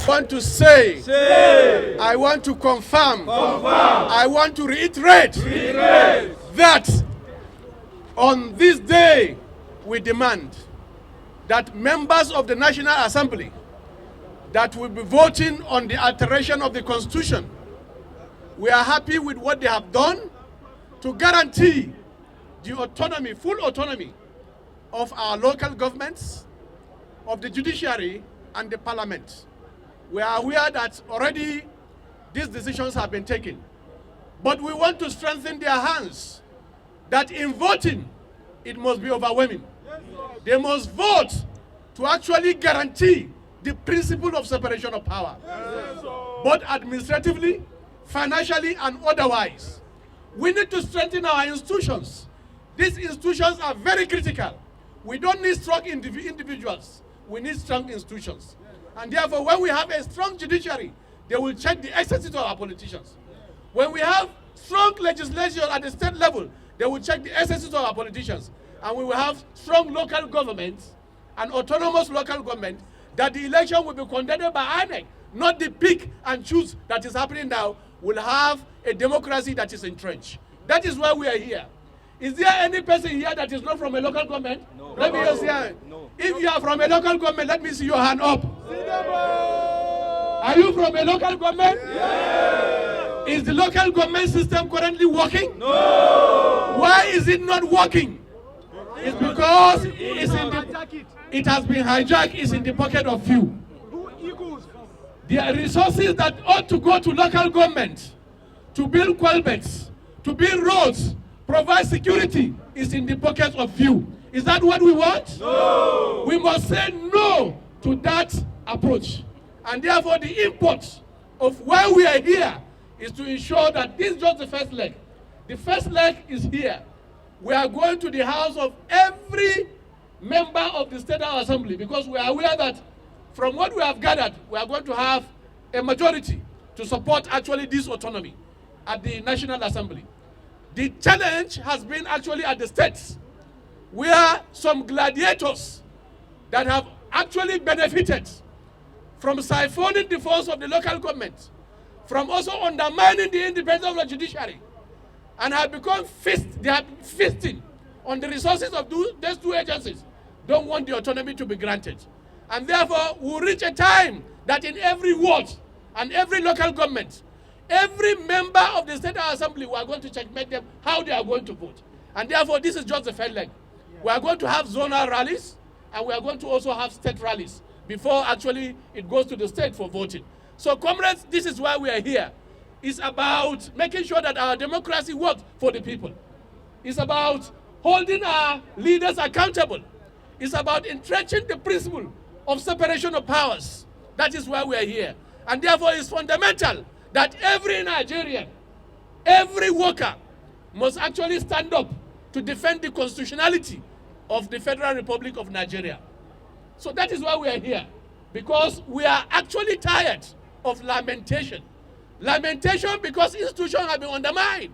Want to say, I want to confirm, I want to reiterate that on this day we demand that members of the National Assembly that will be voting on the alteration of the Constitution, we are happy with what they have done to guarantee the autonomy, full autonomy of our local governments, of the judiciary and the parliament. We are aware that already these decisions have been taken, but we want to strengthen their hands, that in voting, it must be overwhelming. They must vote to actually guarantee the principle of separation of power, both administratively, financially, and otherwise. We need to strengthen our institutions. These institutions are very critical. We don't need strong individuals. We need strong institutions. And therefore, when we have a strong judiciary, they will check the excesses of our politicians. When we have strong legislation at the state level, they will check the excesses of our politicians. And we will have strong local governments and autonomous local government, that the election will be conducted by INEC, not the pick and choose that is happening now. We'll have a democracy that is entrenched. That is why we are here. Is there any person here that is not from a local government? No. Let me just hear. No. If you are from a local government, let me see your hand up. Are you from a local government? Yes. Is the local government system currently working? No. Why is it not working? It's because it has been hijacked. It's in the pocket of few. The resources that ought to go to local government to build culverts, to build roads, provide security, is in the pockets of few. Is that what we want? No. We must say no to that approach. And therefore the import of why we are here is to ensure that this is just the first leg. The first leg is here. We are going to the house of every member of the State Assembly, because we are aware that from what we have gathered, we are going to have a majority to support actually this autonomy at the National Assembly. The challenge has been actually at the states, where some gladiators that have actually benefited from siphoning the force of the local government, from also undermining the independence of the judiciary, and have become they have been feasting on the resources of those two agencies, don't want the autonomy to be granted. And therefore, we'll reach a time that in every ward and every local government, every member of the State Assembly, we are going to checkmate them how they are going to vote. And therefore, this is just the first leg. We are going to have zonal rallies, and we are going to also have state rallies before actually it goes to the state for voting. So, comrades, this is why we are here. It's about making sure that our democracy works for the people. It's about holding our leaders accountable. It's about entrenching the principle of separation of powers. That is why we are here. And therefore, it's fundamental that every Nigerian, every worker must actually stand up to defend the constitutionality of the Federal Republic of Nigeria. So that is why we are here, because we are actually tired of lamentation. Lamentation because institutions have been undermined.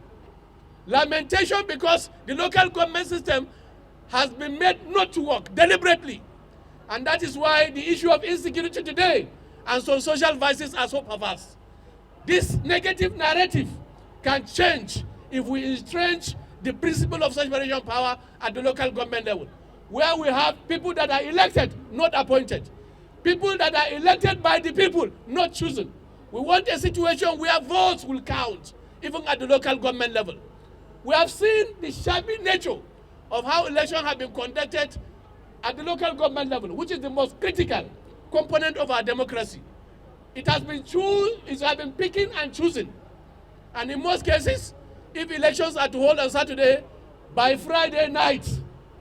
Lamentation because the local government system has been made not to work deliberately. And that is why the issue of insecurity today and some social vices are so perverse. This negative narrative can change if we entrench the principle of separation of power at the local government level, where we have people that are elected, not appointed. People that are elected by the people, not chosen. We want a situation where votes will count, even at the local government level. We have seen the shabby nature of how elections have been conducted at the local government level, which is the most critical component of our democracy. It has been picking and choosing. And in most cases, if elections are to hold on Saturday, by Friday night,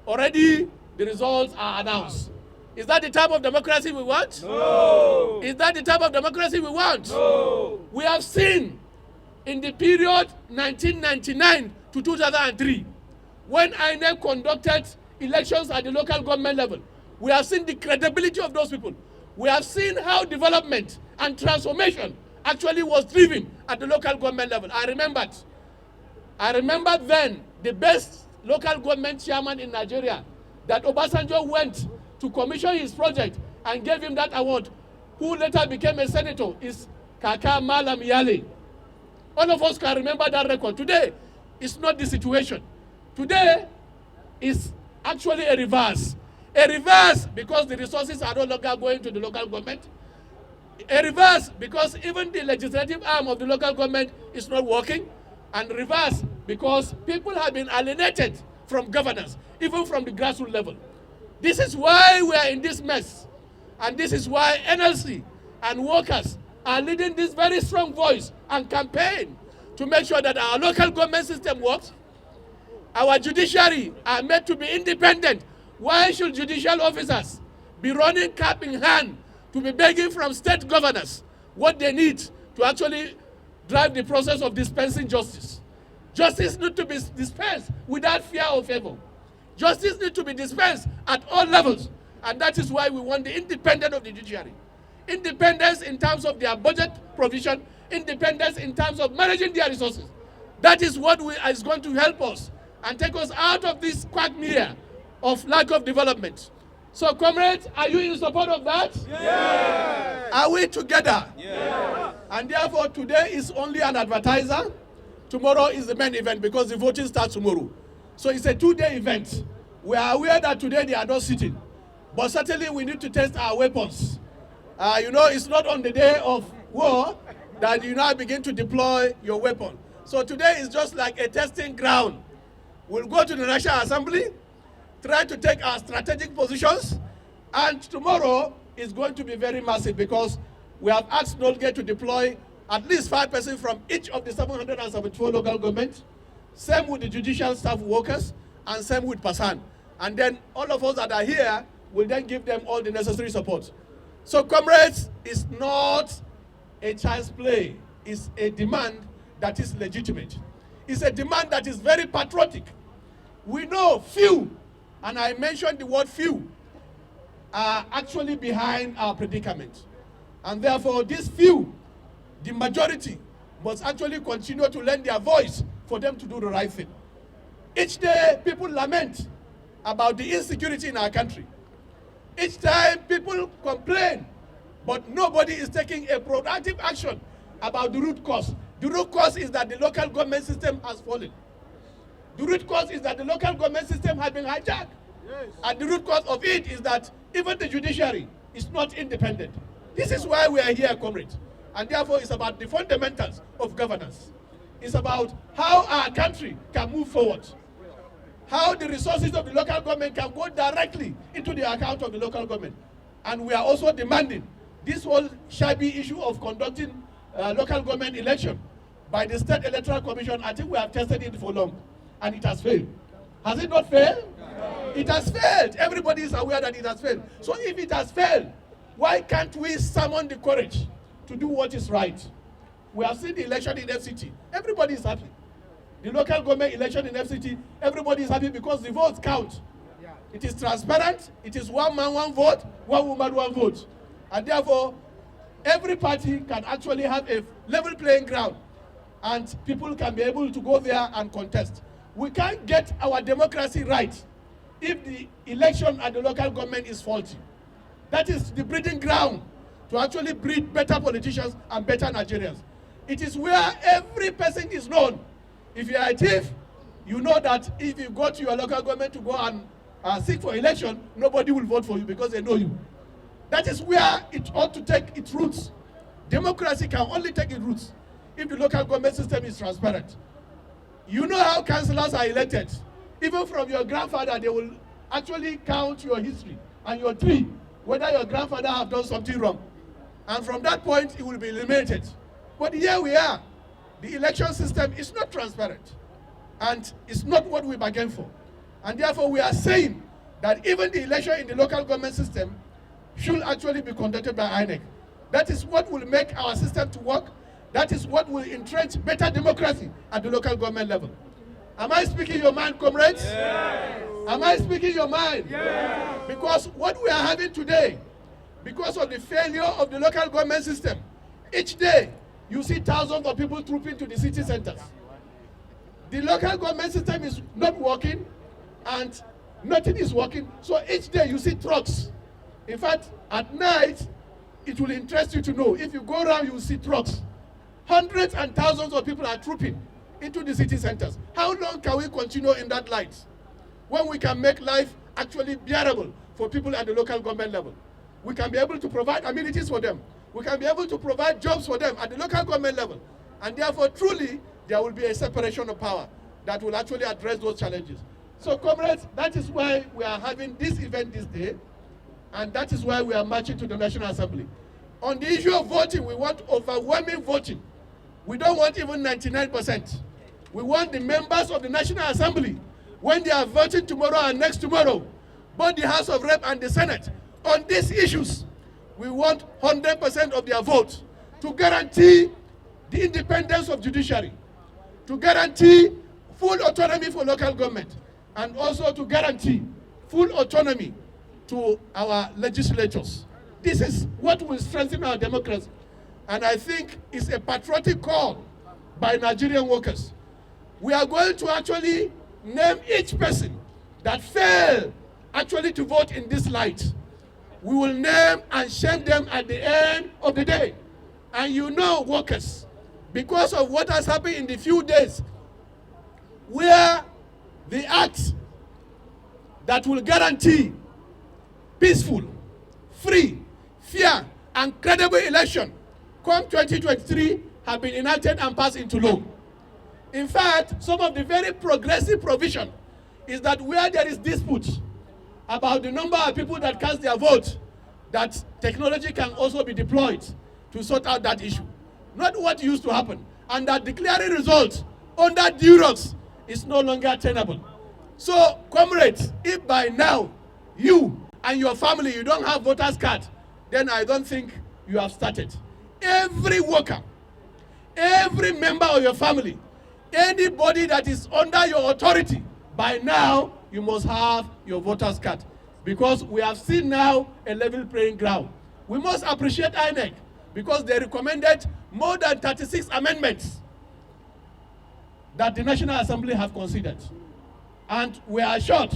already the results are announced. Is that the type of democracy we want? No. Is that the type of democracy we want? No. We have seen in the period 1999 to 2003, when INEC conducted elections at the local government level, we have seen the credibility of those people. We have seen how development and transformation actually was driven at the local government level. I remember then the best local government chairman in Nigeria that Obasanjo went to commission his project and gave him that award, who later became a senator, is Kaka Malam Yale. All of us can remember that record. Today, it's not the situation. Today is actually a reverse. A reverse because the resources are no longer going to the local government. A reverse because even the legislative arm of the local government is not working. And reverse because people have been alienated from governance, even from the grassroots level. This is why we are in this mess. And this is why NLC and workers are leading this very strong voice and campaign to make sure that our local government system works. Our judiciary are made to be independent. Why should judicial officers be running cap in hand to be begging from state governors what they need to actually drive the process of dispensing justice? Justice needs to be dispensed without fear or favor. Justice needs to be dispensed at all levels. And that is why we want the independence of the judiciary. Independence in terms of their budget provision, independence in terms of managing their resources. That is what is going to help us and take us out of this quagmire of lack of development. So, comrades, are you in support of that? Yes. Are we together? Yes. And therefore, today is only an advertiser. Tomorrow is the main event because the voting starts tomorrow. So it's a 2-day event. We are aware that today they are not sitting. But certainly we need to test our weapons. It's not on the day of war that you now begin to deploy your weapon. So today is just like a testing ground. We'll go to the National Assembly, try to take our strategic positions, and tomorrow is going to be very massive because we have asked Nolge to deploy at least 5% from each of the 774 local governments, same with the judicial staff workers, and same with PASAN. And then all of us that are here will then give them all the necessary support. So, comrades, it's not a child's play. It's a demand that is legitimate. It's a demand that is very patriotic. We know few, and I mentioned the word few, are actually behind our predicament. And therefore, these few, the majority, must actually continue to lend their voice for them to do the right thing. Each day, people lament about the insecurity in our country. Each time, people complain, but nobody is taking a proactive action about the root cause. The root cause is that the local government system has fallen. The root cause is that the local government system has been hijacked. Yes. And the root cause of it is that even the judiciary is not independent. This is why we are here, comrades. And therefore, it's about the fundamentals of governance. It's about how our country can move forward. How the resources of the local government can go directly into the account of the local government. And we are also demanding this whole shabby issue of conducting local government election by the State Electoral Commission. I think we have tested it for long, and it has failed. Has it not failed? No. It has failed. Everybody is aware that it has failed. So if it has failed, why can't we summon the courage to do what is right? We have seen the election in FCT. Everybody is happy. The local government election in FCT, everybody is happy because the votes count. Yeah. It is transparent. It is one man, one vote, one woman, one vote. And therefore, every party can actually have a level playing ground. And people can be able to go there and contest. We can't get our democracy right if the election at the local government is faulty. That is the breeding ground to actually breed better politicians and better Nigerians. It is where every person is known. If you are a thief, you know that if you go to your local government to go and seek for election, nobody will vote for you because they know you. That is where it ought to take its roots. Democracy can only take its roots if the local government system is transparent. You know how councillors are elected. Even from your grandfather, they will actually count your history and your tree, whether your grandfather have done something wrong. And from that point, it will be eliminated. But here we are. The election system is not transparent. And it's not what we bargained for. And therefore, we are saying that even the election in the local government system should actually be conducted by INEC. That is what will make our system to work. That is what will entrench better democracy at the local government level. Am I speaking your mind, comrades? Yes. Am I speaking your mind? Yes. Because what we are having today, because of the failure of the local government system, each day you see thousands of people trooping to the city centers. The local government system is not working and nothing is working. So each day you see trucks. In fact, at night, it will interest you to know. If you go around, you will see trucks. Hundreds and thousands of people are trooping into the city centers. How long can we continue in that light when we can make life actually bearable for people at the local government level? We can be able to provide amenities for them. We can be able to provide jobs for them at the local government level. And therefore, truly, there will be a separation of power that will actually address those challenges. So, comrades, that is why we are having this event this day, and that is why we are marching to the National Assembly. On the issue of voting, we want overwhelming voting. We don't want even 99%. We want the members of the National Assembly, when they are voting tomorrow and next tomorrow, both the House of Rep and the Senate, on these issues, we want 100% of their vote to guarantee the independence of judiciary, to guarantee full autonomy for local government, and also to guarantee full autonomy to our legislatures. This is what will strengthen our democracy. And I think it's a patriotic call by Nigerian workers. We are going to actually name each person that failed actually to vote in this light. We will name and shame them at the end of the day. And you know, workers, because of what has happened in the few days, where the acts that will guarantee peaceful, free, fair, and credible election come 2023 have been enacted and passed into law. In fact, some of the very progressive provision is that where there is dispute about the number of people that cast their vote, that technology can also be deployed to sort out that issue. Not what used to happen. And that declaring results under duress is no longer tenable. So, comrades, if by now you and your family, you don't have voter's card, then I don't think you have started. Every worker, every member of your family, anybody that is under your authority, by now you must have your voter's card. Because we have seen now a level playing ground. We must appreciate INEC because they recommended more than 36 amendments that the National Assembly have considered. And we are assured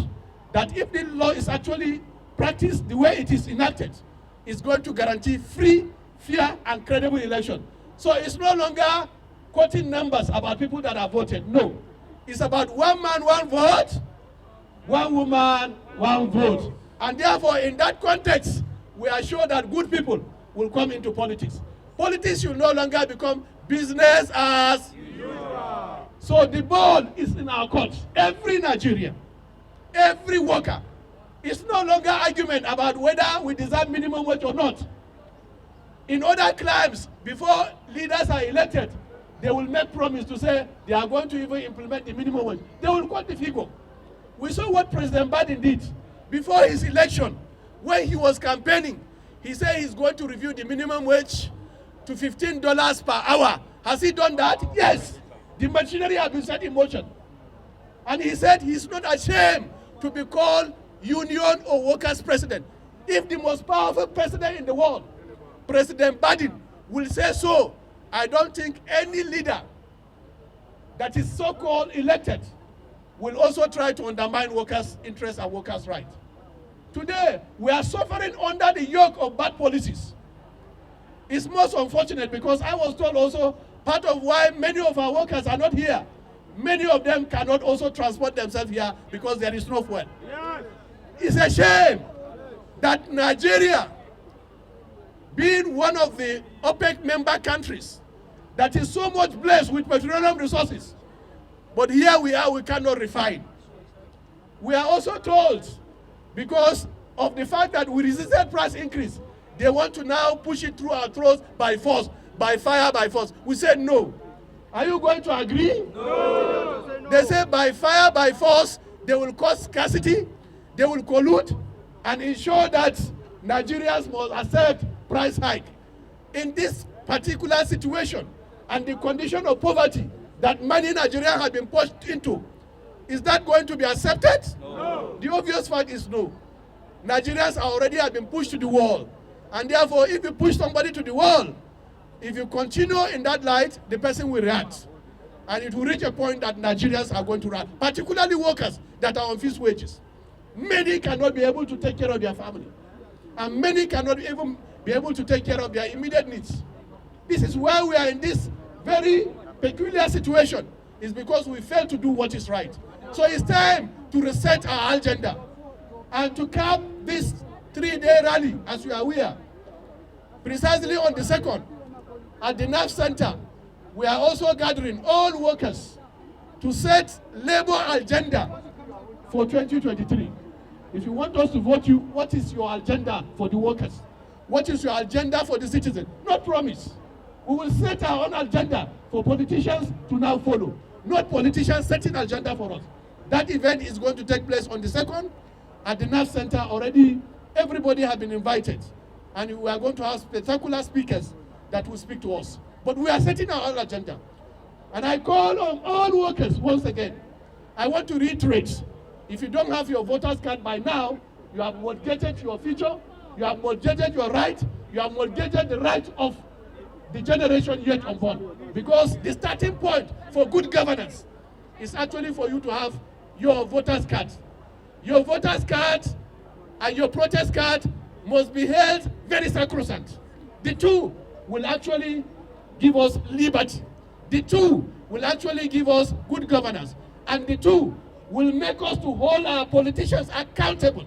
that if the law is actually practiced the way it is enacted, it's going to guarantee free, fair, and credible election. So it's no longer quoting numbers about people that have voted. No. It's about one man, one vote, one woman, one vote. And therefore, in that context, we are sure that good people will come into politics. Politics should no longer become business as usual. So the ball is in our court. Every Nigerian, every worker, it's no longer argument about whether we deserve minimum wage or not. In other climes, before leaders are elected, they will make promise to say they are going to even implement the minimum wage. They will quote the figure. We saw what President Biden did before his election. When he was campaigning, he said he's going to review the minimum wage to $15 per hour. Has he done that? Yes. The machinery has been set in motion. And he said he's not ashamed to be called union or workers president. If the most powerful president in the world, President Biden, will say so, I don't think any leader that is so-called elected will also try to undermine workers' interests and workers' rights. Today, we are suffering under the yoke of bad policies. It's most unfortunate because I was told also part of why many of our workers are not here. Many of them cannot also transport themselves here because there is no fuel. Yes. It's a shame that Nigeria, being one of the OPEC member countries that is so much blessed with petroleum resources, but here we are, we cannot refine. We are also told, because of the fact that we resisted price increase, they want to now push it through our throats by force, by fire, by force. We said no. Are you going to agree? No. They say by fire, by force, they will cause scarcity, they will collude, and ensure that Nigerians must accept price hike. In this particular situation and the condition of poverty that many Nigerians have been pushed into, is that going to be accepted? No. The obvious fact is no. Nigerians already have been pushed to the wall. And therefore, if you push somebody to the wall, if you continue in that light, the person will react. And it will reach a point that Nigerians are going to run, particularly workers that are on fixed wages. Many cannot be able to take care of their family. And many cannot even be able to take care of their immediate needs. This is why we are in this very peculiar situation. It's because we failed to do what is right. So it's time to reset our agenda and to cap this 3-day rally, as we are aware. Precisely on the 2nd, at the NAF Center, we are also gathering all workers to set labor agenda for 2023. If you want us to vote you, what is your agenda for the workers? What is your agenda for the citizens? Not promise. We will set our own agenda for politicians to now follow. Not politicians setting agenda for us. That event is going to take place on the 2nd at the NAF Center already. Everybody has been invited. And we are going to have spectacular speakers that will speak to us. But we are setting our own agenda. And I call on all workers once again. I want to reiterate, if you don't have your voter's card by now, you have mortgaged your future, you have mortgaged your right, you have mortgaged the right of the generation yet unborn. Because the starting point for good governance is actually for you to have your voter's card. Your voter's card and your protest card must be held very sacrosanct. The two will actually give us liberty. The two will actually give us good governance. And the two will make us to hold our politicians accountable.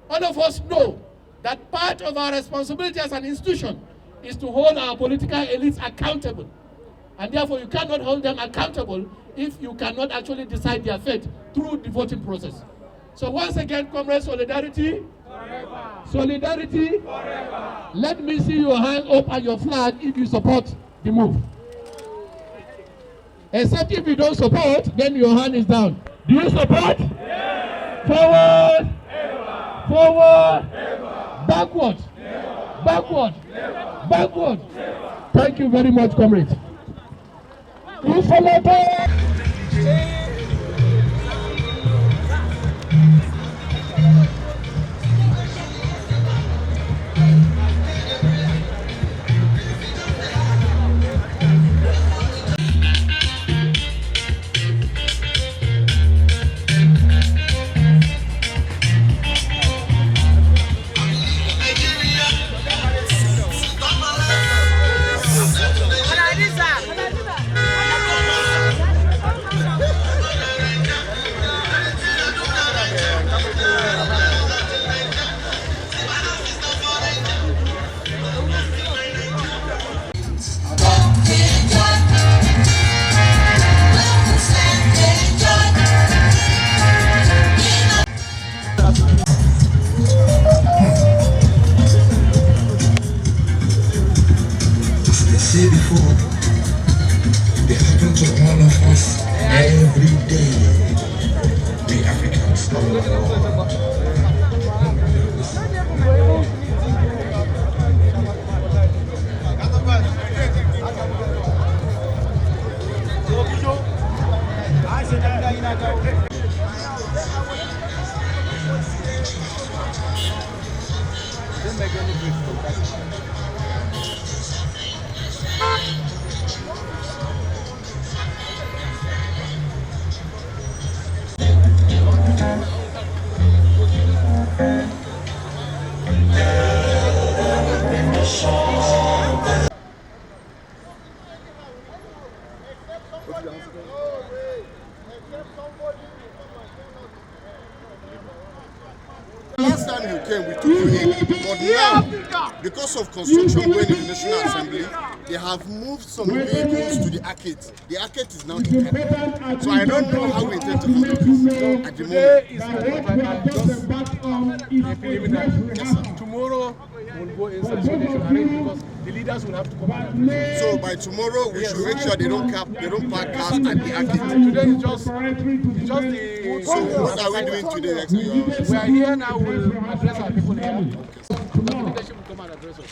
All of us know that part of our responsibility as an institution is to hold our political elites accountable. And therefore you cannot hold them accountable if you cannot actually decide their fate through the voting process. So once again, comrade, solidarity. Forever. Solidarity. Forever. Let me see your hand up and your flag if you support the move. Except if you don't support, then your hand is down. Do you support? Yes. Forward. Ever. Forward. Ever. Backward. Never. Backward. Never. Backward. Never. Thank you very much, comrade. You support. Say before, they happen to all of us every day. We Africans all over the world. Didn't make any good. Last time you came, we took you in, but now, because of construction going in the National Assembly, they have moved some vehicles to the arcade. The arcade is now empty. So I don't know how we intend to handle this at the moment. Yes, sir. Tomorrow we'll go inside so they should arrange because the leaders will have to come out. So by tomorrow we should make sure they don't park cars at the arcade. Today is just the. So what are we doing today actually? We are here now. We'll address our people here. The leadership will come and address us.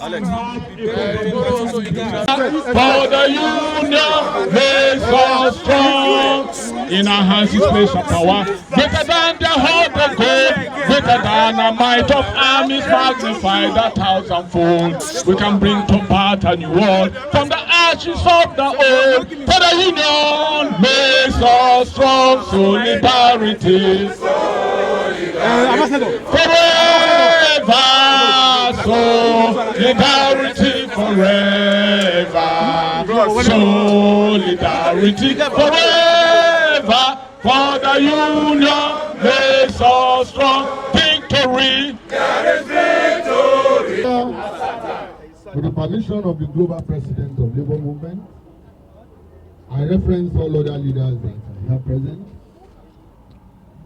Alex. For the union makes us strong. In our hands is place of power. Greater than the heart of gold. Greater than a might of armies magnified 1,000-fold. We can bring to part a new world from the ashes of the old. For the union makes us strong. Solidarity. Forever. Solidarity forever. Solidarity forever. For the union makes us strong. Victory. There is victory. With the permission of the global president of Labour Movement, I reference all other leaders that are here present.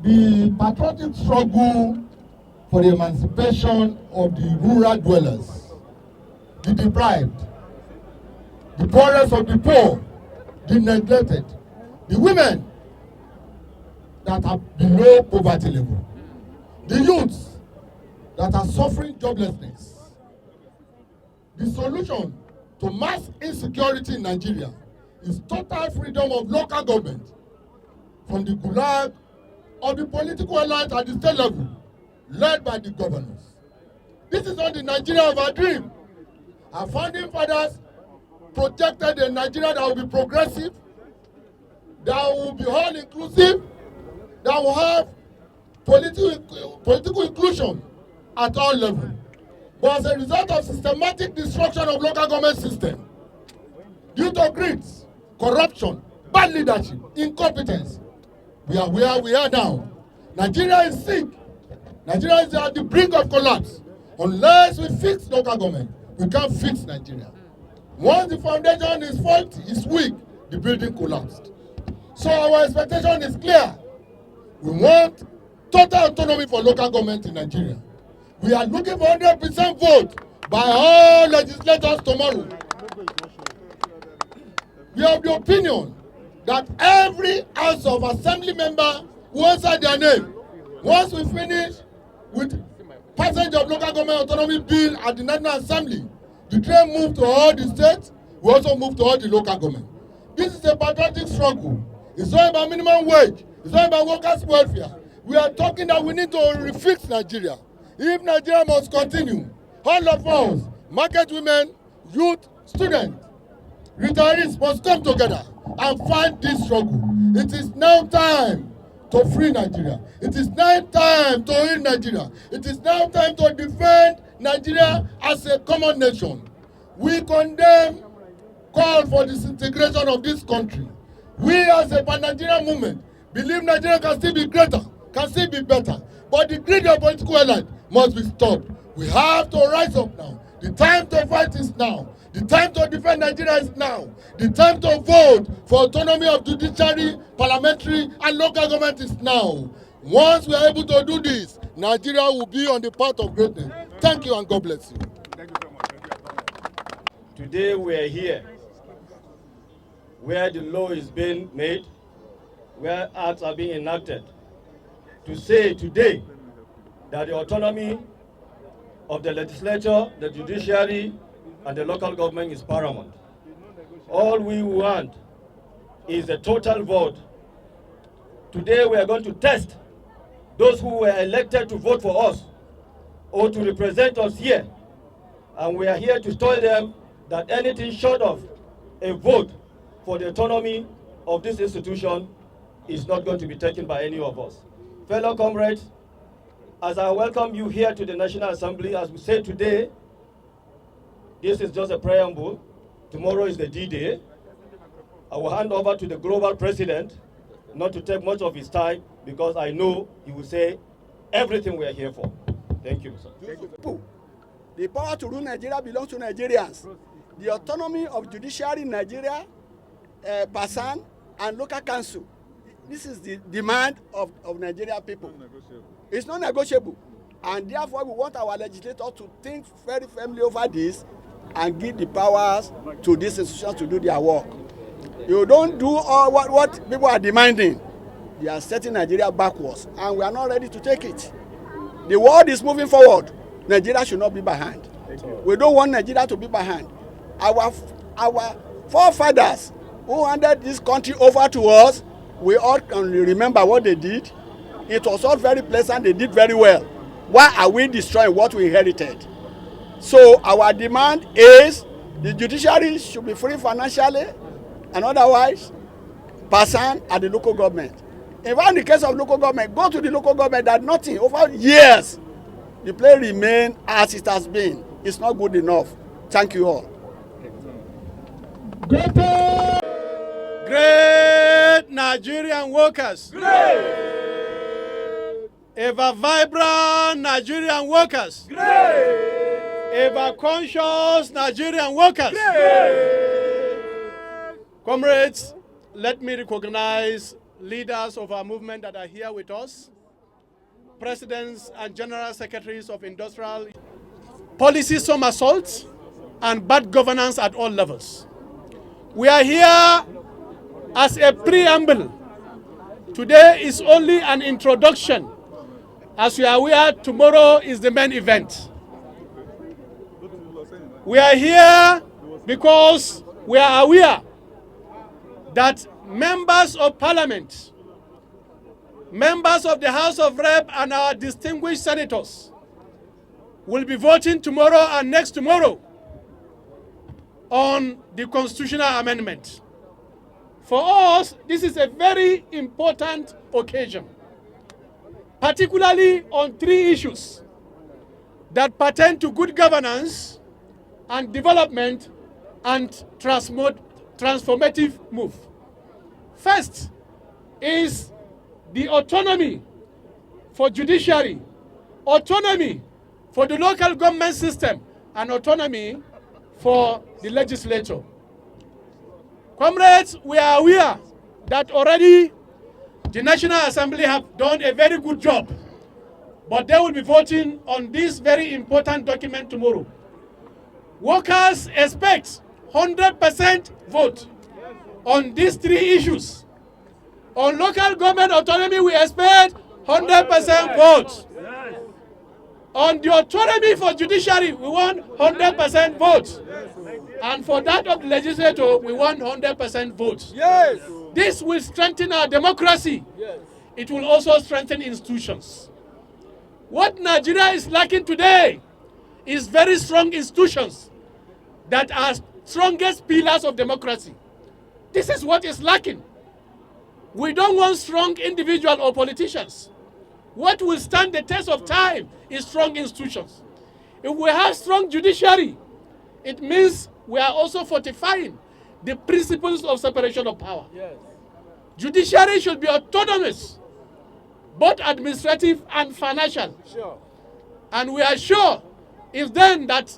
The patriotic struggle for the emancipation of the rural dwellers, the deprived, the poorest of the poor, the neglected, the women that are below poverty level, the youths that are suffering joblessness. The solution to mass insecurity in Nigeria is total freedom of local government from the gulag of the political alliance at the state level, led by the governors. This is not the Nigeria of our dream. Our founding fathers projected a Nigeria that will be progressive, that will be all-inclusive, that will have political inclusion at all levels. But as a result of systematic destruction of local government system, due to greed, corruption, bad leadership, incompetence, we are where we are now. Nigeria is sick. Nigeria is at the brink of collapse. Unless we fix local government, we can't fix Nigeria. Once the foundation is faulty, is weak, the building collapsed. So our expectation is clear. We want total autonomy for local government in Nigeria. We are looking for 100% vote by all legislators tomorrow. We have the opinion that every House of Assembly member who answer their name, once we finish with passage of local government autonomy bill at the National Assembly, the train move to all the states, we also move to all the local government. This is a patriotic struggle. It's not about minimum wage. It's not about workers' welfare. We are talking that we need to refix Nigeria. If Nigeria must continue, all of us, market women, youth, students, retirees must come together and fight this struggle. It is now time to free Nigeria. It is now time to heal Nigeria. It is now time to defend Nigeria as a common nation. We condemn call for disintegration of this country. We as a pan-Nigerian movement believe Nigeria can still be greater, can still be better. But the greed of political elite must be stopped. We have to rise up now. The time to fight is now. The time to defend Nigeria is now. The time to vote for autonomy of judiciary, parliamentary, and local government is now. Once we are able to do this, Nigeria will be on the path of greatness. Thank you and God bless you. Thank you so much. Today we are here where the law is being made, where acts are being enacted, to say today that the autonomy of the legislature, the judiciary, and the local government is paramount. All we want is a total vote. Today we are going to test those who were elected to vote for us or to represent us here. And we are here to tell them that anything short of a vote for the autonomy of this institution is not going to be taken by any of us. Fellow comrades, as I welcome you here to the National Assembly, as we say today, this is just a preamble. Tomorrow is the D-Day. I will hand over to the global president, not to take much of his time, because I know he will say everything we are here for. Thank you, sir. The power to rule Nigeria belongs to Nigerians. The autonomy of judiciary in Nigeria, Pasan, and local council. This is the demand of Nigerian people. It's not negotiable. And therefore, we want our legislators to think very firmly over this and give the powers to these institutions to do their work. You don't do all what people are demanding. They are setting Nigeria backwards, and we are not ready to take it. The world is moving forward. Nigeria should not be behind. We don't want Nigeria to be behind. Our forefathers who handed this country over to us We all can remember what they did. It was all very pleasant. They did very well. Why are we destroying what we inherited? So our demand is the judiciary should be free financially and otherwise person at the local government. In fact, in the case of local government, go to the local government that nothing over years. The place remain as it has been. It's not good enough. Thank you all. Great Nigerian workers. Great. Ever vibrant Nigerian workers. Great. Ever conscious Nigerian workers. Great. Comrades, let me recognize leaders of our movement that are here with us, presidents and general secretaries of industrial policy somersaults and bad governance at all levels. We are here as a preamble. Today is only an introduction. As we are aware, tomorrow is the main event. We are here because we are aware that members of parliament, members of the House of Rep and our distinguished senators will be voting tomorrow and next tomorrow on the constitutional amendment. For us, this is a very important occasion, particularly on three issues that pertain to good governance and development and transformative move. First is the autonomy for judiciary, autonomy for the local government system, and autonomy for the legislature. Comrades, we are aware that already the National Assembly have done a very good job, but they will be voting on this very important document tomorrow. Workers expect 100% vote on these three issues. On local government autonomy, we expect 100% vote. On the autonomy for judiciary, we want 100% vote. And for that of the legislature, we want 100% vote. Yes. This will strengthen our democracy. Yes. It will also strengthen institutions. What Nigeria is lacking today is very strong institutions that are strongest pillars of democracy. This is what is lacking. We don't want strong individuals or politicians. What will stand the test of time is strong institutions. If we have strong judiciary, it means we are also fortifying the principles of separation of power. Yes. Judiciary should be autonomous, both administrative and financial. Sure. And we are sure if then that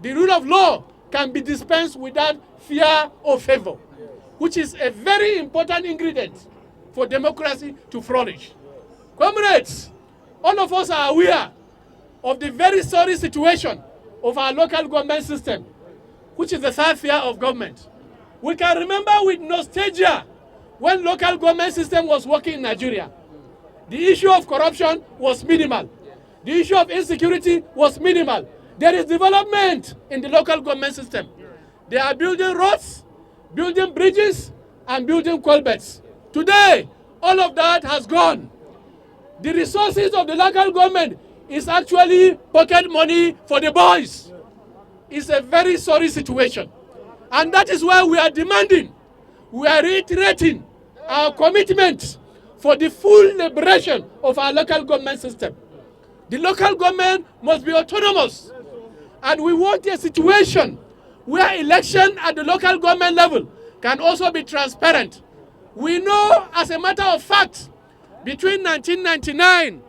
the rule of law can be dispensed without fear or favor, which is a very important ingredient for democracy to flourish. Comrades, all of us are aware of the very sorry situation of our local government system, which is the third tier of government. We can remember with nostalgia when local government system was working in Nigeria. The issue of corruption was minimal. The issue of insecurity was minimal. There is development in the local government system. They are building roads, building bridges, and building culverts. Today, all of that has gone. The resources of the local government is actually pocket money for the boys. It's a very sorry situation. And that is why we are demanding, we are reiterating our commitment for the full liberation of our local government system. The local government must be autonomous. And we want a situation where election at the local government level can also be transparent. We know, as a matter of fact, between 1999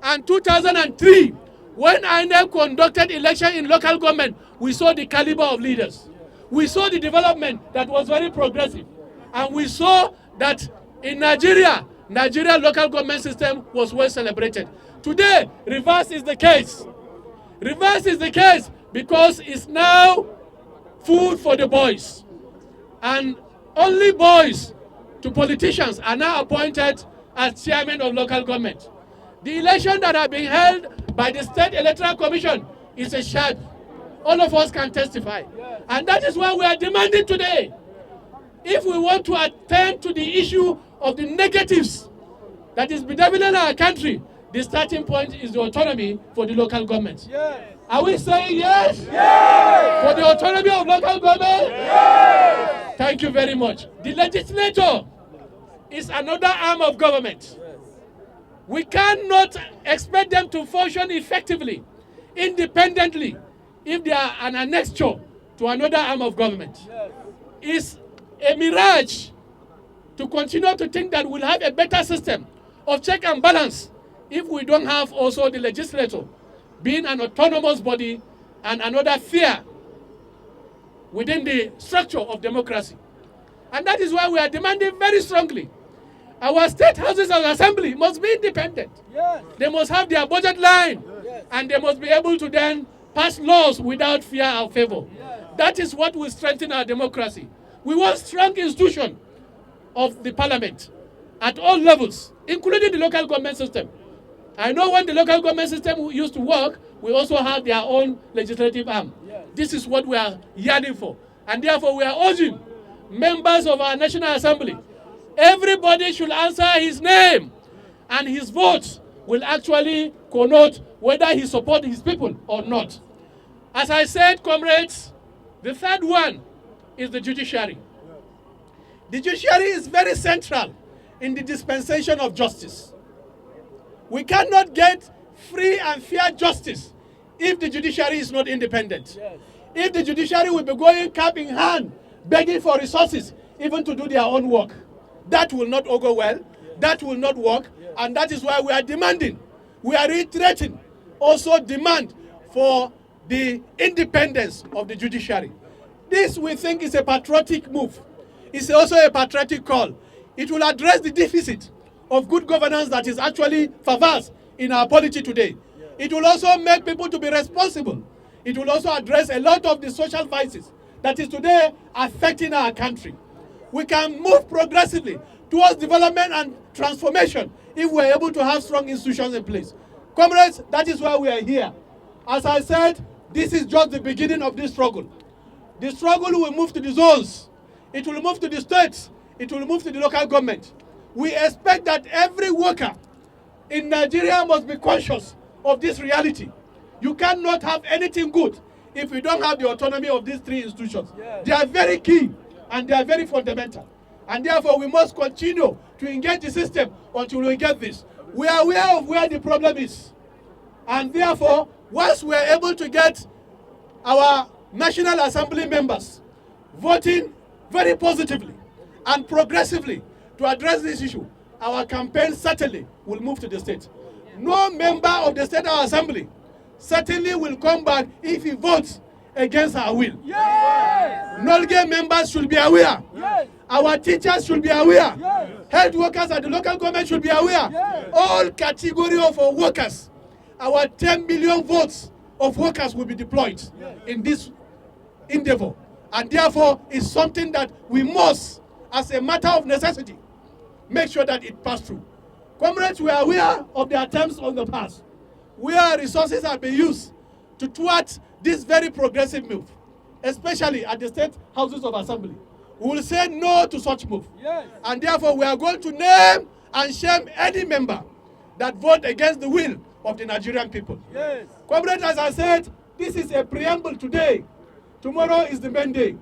and 2003, when INEC conducted election in local government, we saw the caliber of leaders. We saw the development that was very progressive. And we saw that in Nigeria local government system was well celebrated. Today, reverse is the case. Reverse is the case because it's now food for the boys. And only boys to politicians are now appointed as chairman of local government. The election that have been held by the State Electoral Commission is a sham. All of us can testify. And that is why we are demanding today if we want to attend to the issue of the negatives that is bedeviling our country, the starting point is the autonomy for the local government. Yes. Are we saying yes? Yes! For the autonomy of local government? Yes! Thank you very much. The legislature is another arm of government. Yes. We cannot expect them to function effectively, independently, if they are an annexure to another arm of government. Yes. It's a mirage to continue to think that we'll have a better system of check and balance if we don't have also the legislature being an autonomous body and another sphere within the structure of democracy. And that is why we are demanding very strongly. Our state houses of assembly must be independent. Yes. They must have their budget line. Yes. And they must be able to then pass laws without fear or favor. Yes. That is what will strengthen our democracy. We want strong institution of the parliament at all levels, including the local government system. I know when the local government system used to work, we also have their own legislative arm. Yes. This is what we are yearning for. And therefore we are urging members of our National Assembly, everybody should answer his name, and his vote will actually connote whether he supports his people or not. As I said, comrades, the third one is the judiciary. The judiciary is very central in the dispensation of justice. We cannot get free and fair justice if the judiciary is not independent. Yes. If the judiciary will be going cap in hand, begging for resources, even to do their own work, that will not go well, that will not work, and that is why we are demanding, we are reiterating, also demand for the independence of the judiciary. This we think is a patriotic move. It's also a patriotic call. It will address the deficit of good governance that is actually pervasive in our polity today. It will also make people to be responsible. It will also address a lot of the social vices that is today affecting our country. We can move progressively towards development and transformation if we are able to have strong institutions in place. Comrades, that is why we are here. As I said, this is just the beginning of this struggle. The struggle will move to the zones. It will move to the states. It will move to the local government. We expect that every worker in Nigeria must be conscious of this reality. You cannot have anything good if we don't have the autonomy of these three institutions. Yes. They are very key and they are very fundamental. And therefore we must continue to engage the system until we get this. We are aware of where the problem is. And therefore, once we are able to get our National Assembly members voting very positively and progressively to address this issue, our campaign certainly will move to the state. No member of the State Assembly certainly will come back if he votes against our will. Yes. Nolge members should be aware. Yes. Our teachers should be aware. Yes. Health workers at the local government should be aware. Yes. All category of workers, our 10 million votes of workers will be deployed in this endeavor. And therefore, it's something that we must, as a matter of necessity, make sure that it passes through. Comrades, we are aware of the attempts on the past, where resources have been used to thwart this very progressive move, especially at the state houses of assembly. We will say no to such move. Yes. And therefore, we are going to name and shame any member that vote against the will of the Nigerian people. Yes. Comrades, as I said, this is a preamble today. Tomorrow is the main day.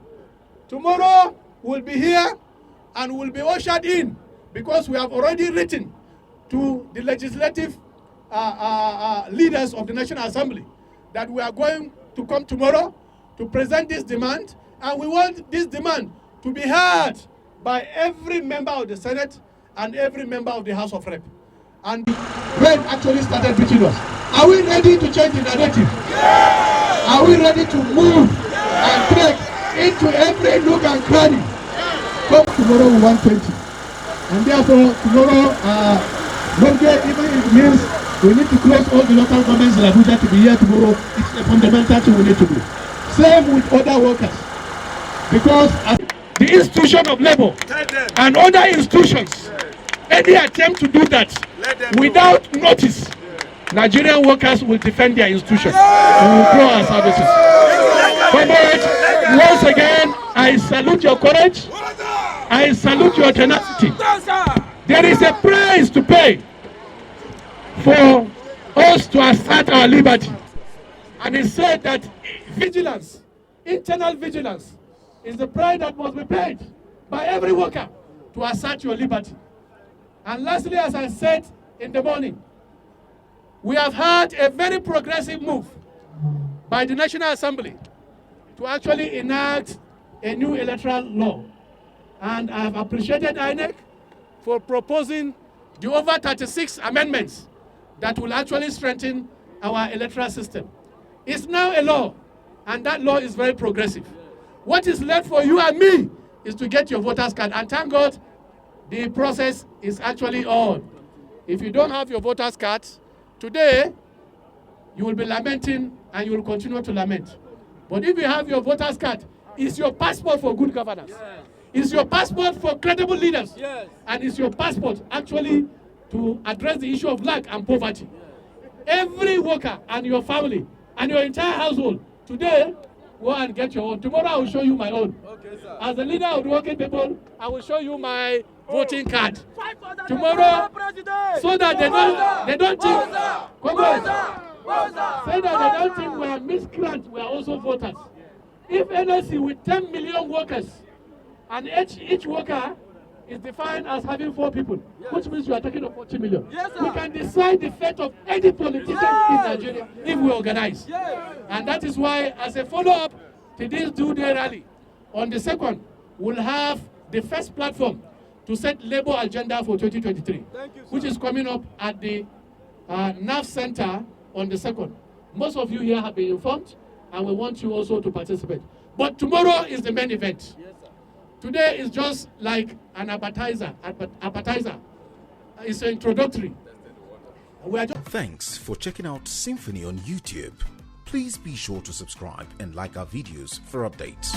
Tomorrow we'll be here and we'll be ushered in because we have already written to the legislative leaders of the National Assembly that we are going to come tomorrow to present this demand, and we want this demand to be heard by every member of the Senate and every member of the House of Rep. And when actually started between us, are we ready to change the narrative? Yeah! Are we ready to move and trek into every nook and cranny? Come tomorrow we want 20. And therefore tomorrow, even if it means we need to close all the local governments in Abuja to be here tomorrow, it's a fundamental thing we need to do. Same with other workers. Because the institution of labor and other institutions, any attempt to do that without notice, Nigerian workers will defend their institutions and will grow our services. Comrades, once again, I salute your courage. I salute your tenacity. There is a price to pay for us to assert our liberty. And he said that vigilance, internal vigilance, is the price that must be paid by every worker to assert your liberty. And lastly, as I said in the morning, we have had a very progressive move by the National Assembly to actually enact a new electoral law. And I have appreciated INEC for proposing the over 36 amendments that will actually strengthen our electoral system. It's now a law, and that law is very progressive. What is left for you and me is to get your voter's card, and thank God the process is actually on. If you don't have your voter's card, today you will be lamenting and you will continue to lament. But if you have your voter's card, it's your passport for good governance. Yes. It's your passport for credible leaders. Yes. And it's your passport actually to address the issue of lack and poverty. Yes. Every worker and your family and your entire household, today, go and get your own. Tomorrow I will show you my own. Okay, sir. As the leader of the working people, I will show you my voting card. Tomorrow, so that they don't think, say that they don't think we are miscreants, we are also voters. If NSC with 10 million workers, and each worker is defined as having 4 people, yes, which means you are talking of 40 million. Yes, we can decide the fate of any politician, yes, in Nigeria if we organize. Yes. And that is why, as a follow-up to this do-day rally, on the 2nd, we'll have the first platform to set labor agenda for 2023, which is coming up at the NAF Center on the 2nd. Most of you here have been informed, and we want you also to participate. But tomorrow is the main event. Yes, sir. Today is just like an appetizer. It's introductory. Thanks for checking out SYMFONI on YouTube. Please be sure to subscribe and like our videos for updates.